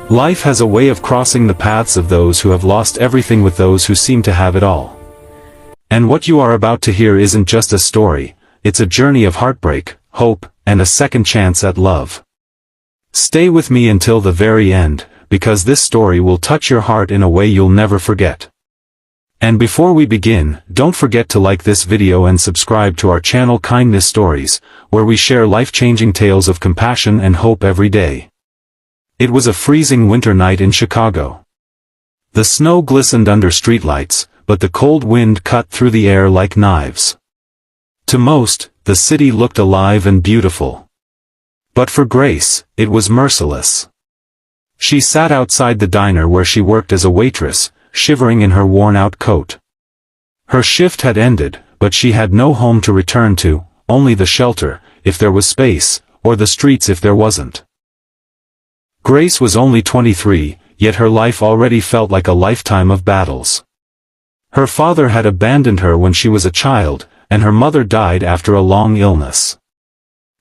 Life has a way of crossing the paths of those who have lost everything with those who seem to have it all. And what you are about to hear isn't just a story, it's a journey of heartbreak, hope, and a second chance at love. Stay with me until the very end, because this story will touch your heart in a way you'll never forget. And before we begin, don't forget to like this video and subscribe to our channel Kindness Stories, where we share life-changing tales of compassion and hope every day. It was a freezing winter night in Chicago. The snow glistened under streetlights, but the cold wind cut through the air like knives. To most, the city looked alive and beautiful. But for Grace, it was merciless. She sat outside the diner where she worked as a waitress, shivering in her worn-out coat. Her shift had ended, but she had no home to return to, only the shelter, if there was space, or the streets if there wasn't. Grace was only 23, yet her life already felt like a lifetime of battles. Her father had abandoned her when she was a child, and her mother died after a long illness.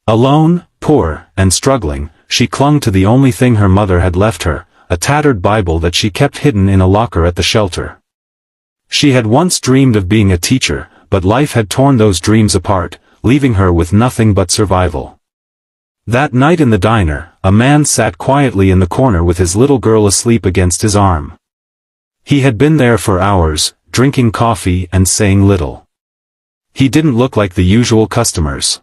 Alone, poor, and struggling, she clung to the only thing her mother had left her, a tattered Bible that she kept hidden in a locker at the shelter. She had once dreamed of being a teacher, but life had torn those dreams apart, leaving her with nothing but survival. That night in the diner, a man sat quietly in the corner with his little girl asleep against his arm. He had been there for hours, drinking coffee and saying little. He didn't look like the usual customers.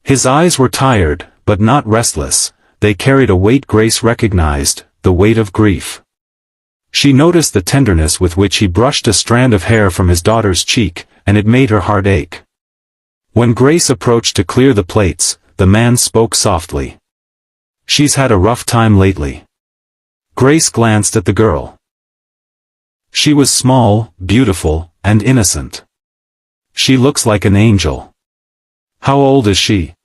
His eyes were tired, but not restless. They carried a weight Grace recognized, the weight of grief. She noticed the tenderness with which he brushed a strand of hair from his daughter's cheek, and it made her heart ache. When Grace approached to clear the plates, the man spoke softly. "She's had a rough time lately." Grace glanced at the girl. She was small, beautiful, and innocent. "She looks like an angel." "How old is she?"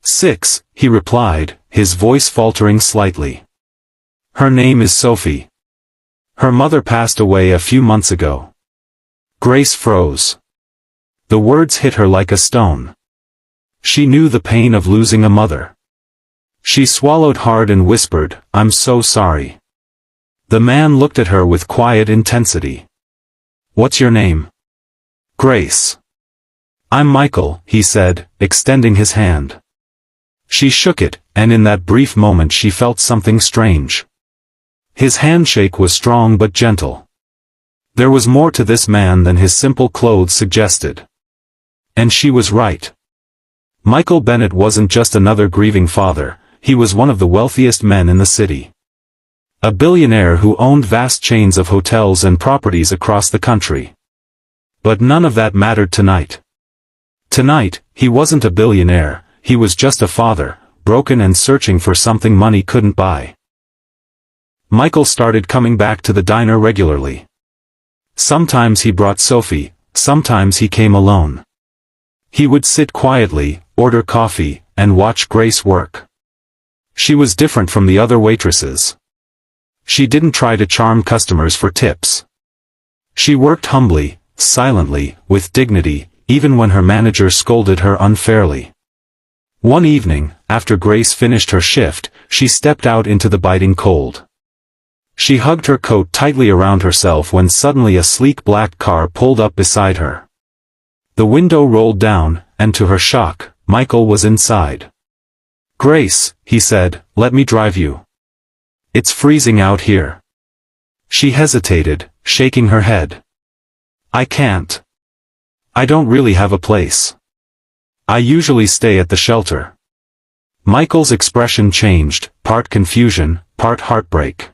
"6, he replied, his voice faltering slightly. "Her name is Sophie. Her mother passed away a few months ago." Grace froze. The words hit her like a stone. She knew the pain of losing a mother. She swallowed hard and whispered, "I'm so sorry." The man looked at her with quiet intensity. "What's your name?" "Grace." "I'm Michael," he said, extending his hand. She shook it, and in that brief moment she felt something strange. His handshake was strong but gentle. There was more to this man than his simple clothes suggested. And she was right. Michael Bennett wasn't just another grieving father, he was one of the wealthiest men in the city. A billionaire who owned vast chains of hotels and properties across the country. But none of that mattered tonight. Tonight, he wasn't a billionaire, he was just a father, broken and searching for something money couldn't buy. Michael started coming back to the diner regularly. Sometimes he brought Sophie, sometimes he came alone. He would sit quietly, order coffee, and watch Grace work. She was different from the other waitresses. She didn't try to charm customers for tips. She worked humbly, silently, with dignity, even when her manager scolded her unfairly. One evening, after Grace finished her shift, she stepped out into the biting cold. She hugged her coat tightly around herself when suddenly a sleek black car pulled up beside her. The window rolled down, and to her shock, Michael was inside. "Grace," he said, "let me drive you. It's freezing out here." She hesitated, shaking her head. "I can't. I don't really have a place. I usually stay at the shelter." Michael's expression changed, part confusion, part heartbreak.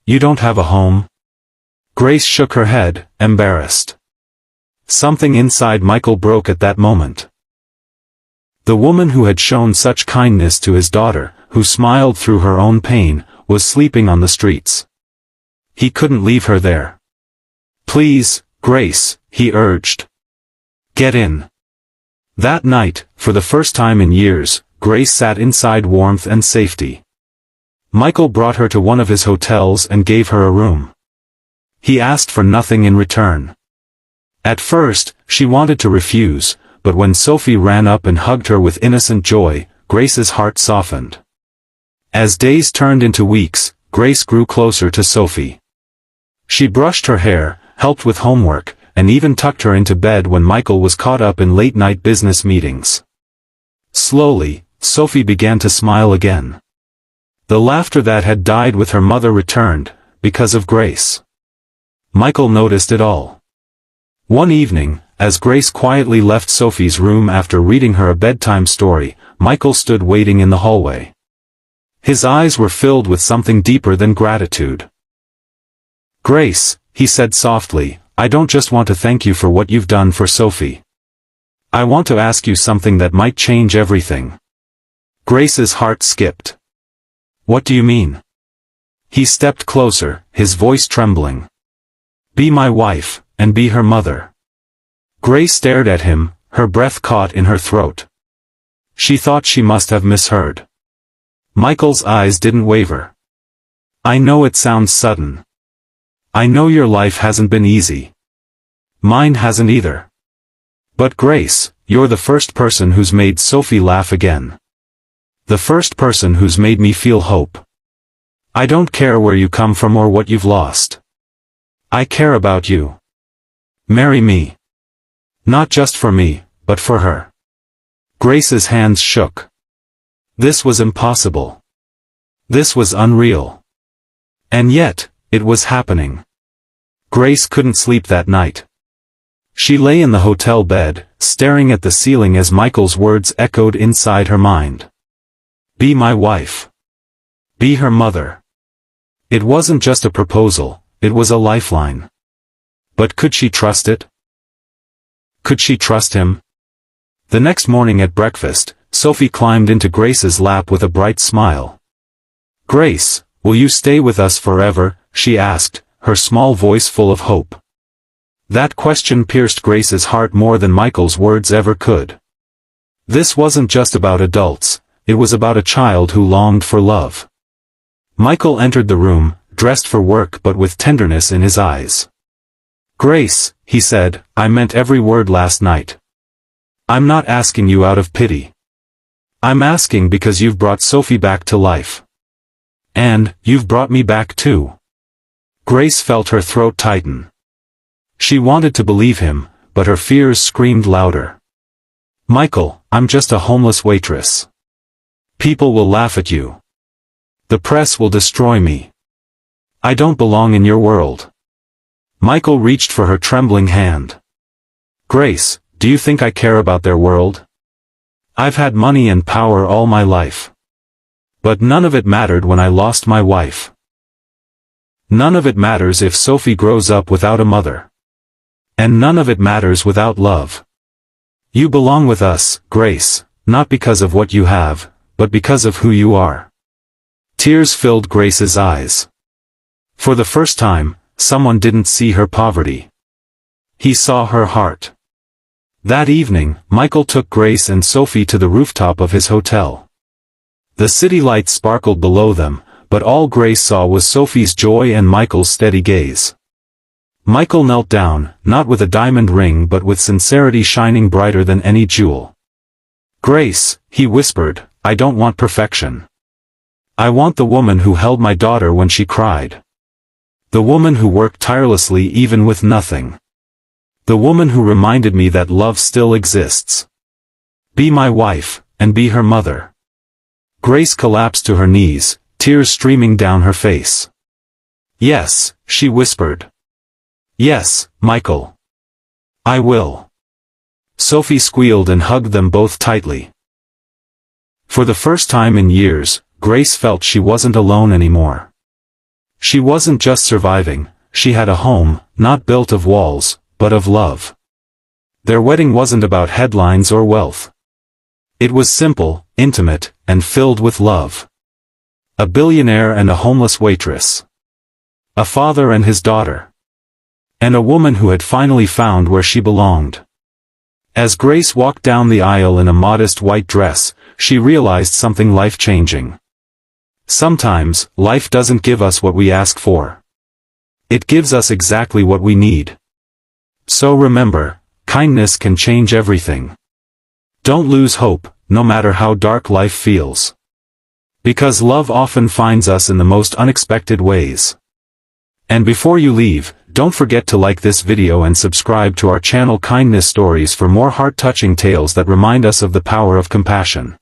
"You don't have a home?" Grace shook her head, embarrassed. Something inside Michael broke at that moment. The woman who had shown such kindness to his daughter, who smiled through her own pain, was sleeping on the streets. He couldn't leave her there. "Please, Grace," he urged. "Get in." That night, for the first time in years, Grace sat inside warmth and safety. Michael brought her to one of his hotels and gave her a room. He asked for nothing in return. At first, she wanted to refuse, but when Sophie ran up and hugged her with innocent joy, Grace's heart softened. As days turned into weeks, Grace grew closer to Sophie. She brushed her hair, helped with homework, and even tucked her into bed when Michael was caught up in late-night business meetings. Slowly, Sophie began to smile again. The laughter that had died with her mother returned, because of Grace. Michael noticed it all. One evening, as Grace quietly left Sophie's room after reading her a bedtime story, Michael stood waiting in the hallway. His eyes were filled with something deeper than gratitude. "Grace," he said softly, "I don't just want to thank you for what you've done for Sophie. I want to ask you something that might change everything." Grace's heart skipped. "What do you mean?" He stepped closer, his voice trembling. "Be my wife, and be her mother." Grace stared at him, her breath caught in her throat. She thought she must have misheard. Michael's eyes didn't waver. "I know it sounds sudden. I know your life hasn't been easy. Mine hasn't either. But Grace, you're the first person who's made Sophie laugh again. The first person who's made me feel hope. I don't care where you come from or what you've lost. I care about you. Marry me. Not just for me, but for her." Grace's hands shook. This was impossible. This was unreal. And yet, it was happening. Grace couldn't sleep that night. She lay in the hotel bed, staring at the ceiling as Michael's words echoed inside her mind. Be my wife. Be her mother. It wasn't just a proposal, it was a lifeline. But could she trust it? Could she trust him? The next morning at breakfast, Sophie climbed into Grace's lap with a bright smile. "Grace, will you stay with us forever?" she asked, her small voice full of hope. That question pierced Grace's heart more than Michael's words ever could. This wasn't just about adults, it was about a child who longed for love. Michael entered the room, dressed for work but with tenderness in his eyes. "Grace," he said, "I meant every word last night. I'm not asking you out of pity. I'm asking because you've brought Sophie back to life. And, you've brought me back too." Grace felt her throat tighten. She wanted to believe him, but her fears screamed louder. "Michael, I'm just a homeless waitress. People will laugh at you. The press will destroy me. I don't belong in your world." Michael reached for her trembling hand. "Grace, do you think I care about their world? I've had money and power all my life. But none of it mattered when I lost my wife. None of it matters if Sophie grows up without a mother. And none of it matters without love. You belong with us, Grace, not because of what you have, but because of who you are." Tears filled Grace's eyes. For the first time, someone didn't see her poverty. He saw her heart. That evening, Michael took Grace and Sophie to the rooftop of his hotel. The city lights sparkled below them, but all Grace saw was Sophie's joy and Michael's steady gaze. Michael knelt down, not with a diamond ring but with sincerity shining brighter than any jewel. "Grace," he whispered, "I don't want perfection. I want the woman who held my daughter when she cried. The woman who worked tirelessly even with nothing. The woman who reminded me that love still exists. Be my wife, and be her mother." Grace collapsed to her knees, tears streaming down her face. "Yes," she whispered. "Yes, Michael. I will." Sophie squealed and hugged them both tightly. For the first time in years, Grace felt she wasn't alone anymore. She wasn't just surviving, she had a home, not built of walls, but of love. Their wedding wasn't about headlines or wealth. It was simple, intimate, and filled with love. A billionaire and a homeless waitress. A father and his daughter. And a woman who had finally found where she belonged. As Grace walked down the aisle in a modest white dress, she realized something life-changing. Sometimes, life doesn't give us what we ask for. It gives us exactly what we need. So remember, kindness can change everything. Don't lose hope, no matter how dark life feels. Because love often finds us in the most unexpected ways. And before you leave, don't forget to like this video and subscribe to our channel Kindness Stories for more heart-touching tales that remind us of the power of compassion.